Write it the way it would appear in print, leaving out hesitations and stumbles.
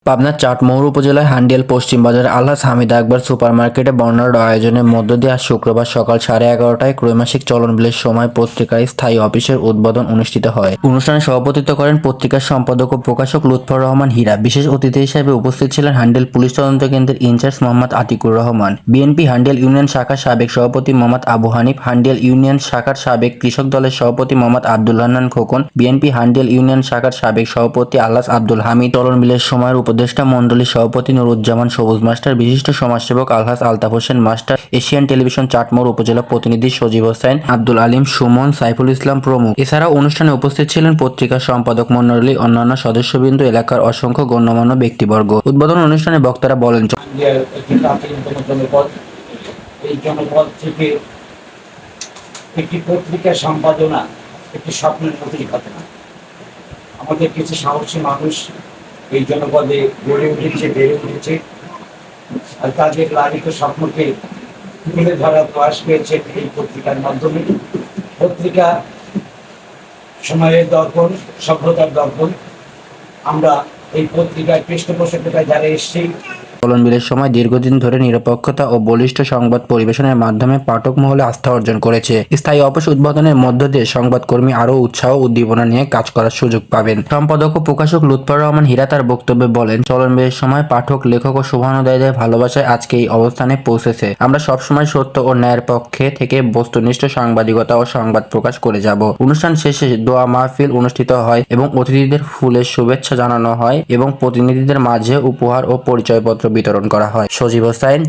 পাবনার চাটমোহর উপজেলার হান্ডিয়াল পশ্চিম বাজারে আলহাজ হামিদা আকবর সুপার মার্কেটে বর্ণাঢ্য আয়োজনের মধ্য দিয়ে আজ শুক্রবার সকাল 11:30টায় ত্রৈমাসিক চলনবিলের সময় পত্রিকার স্থায়ী অফিসের উদ্বোধন অনুষ্ঠিত হয়। অনুষ্ঠানে সভাপতিত্ব করেন পত্রিকার সম্পাদক ও প্রকাশক লুৎফর রহমান হীরা। বিশেষ অতিথি হিসেবে উপস্থিত ছিলেন হান্ডিয়াল পুলিশ তদন্ত কেন্দ্রের in charge Mohammad Atikur Rahman, BNP Handial union শাখার সাবেক সভাপতি মোহাম্মদ আবু হানিফ, হান্ডিয়াল ইউনিয়ন শাখার সাবেক কৃষক দলের সভাপতি মোহাম্মদ আব্দুল হান্নান খোকন, বিএনপি হান্ডিয়াল ইউনিয়ন শাখার সাবেক সভাপতি আলহাজ আব্দুল হামিদ, চলনবিলের সময়ের উপদেষ্টা মণ্ডলীর সভাপতি নুরুজ্জামান সবুজ মাস্টার, বিশিষ্ট সমাজসেবক Alhaj Altaf Hossain master, Asian television Chatmohar উপজেলা প্রতিনিধি সজীব হোসেন, আব্দুল আলিম সুমন, সাইফুল ইসলাম প্রমুখ। এছাড়াও অনুষ্ঠানে উপস্থিত ছিলেন পত্রিকার সম্পাদক মণ্ডলী, অন্যান্য সদস্যবৃন্দ, এলাকার অসংখ্য গণ্যমান্য ব্যক্তিবর্গ। উদ্বোধন অনুষ্ঠানে বক্তারা বলেন, এই জনপদ থেকে একটি পত্রিকা সম্পাদনা একটি স্বপ্নের মতোই ঘটনা। আমাদের কিছু সাহসী মানুষ এই জনপদে গড়ে উঠেছে, বেড়ে উঠেছে, আর তাদের লালিত স্বপ্নকে তুলে ধরার প্রয়াস পেয়েছে এই পত্রিকার মাধ্যমে। পত্রিকা সময়ের দর্পণ, সভ্যতার দর্পণ। আমরা এই পত্রিকায় পৃষ্ঠপোষকতায় যারা এসেছি, চলনবিলের সময় দীর্ঘদিন ধরে নিরপেক্ষতা ও বলিষ্ঠ সংবাদ পরিবেশনের মাধ্যমে পাঠক মহলে আস্থা অর্জন করেছে। স্থায়ী অফিস উদ্বোধনের মধ্য দিয়ে সংবাদকর্মী আরও উৎসাহ উদ্দীপনা নিয়ে কাজ করার সুযোগ পাবেন। সম্পাদক ও প্রকাশক লুৎফর রহমান হীরা তার বক্তব্যে বলেন, চলনবিলের সময় পাঠক, লেখক ও শুভানুধ্যায়ীদের ভালোবাসায় আজকে এই অবস্থানে পৌঁছেছে। আমরা সবসময় সত্য ও ন্যায়ের পক্ষে থেকে বস্তুনিষ্ঠ সাংবাদিকতা ও সংবাদ প্রকাশ করে যাব। অনুষ্ঠান শেষে দোয়া মাহফিল অনুষ্ঠিত হয় এবং অতিথিদের ফুলের শুভেচ্ছা জানানো হয় এবং প্রতিনিধিদের মাঝে উপহার ও পরিচয়পত্র বিতরণ করা হয়। সজীব হোসেন।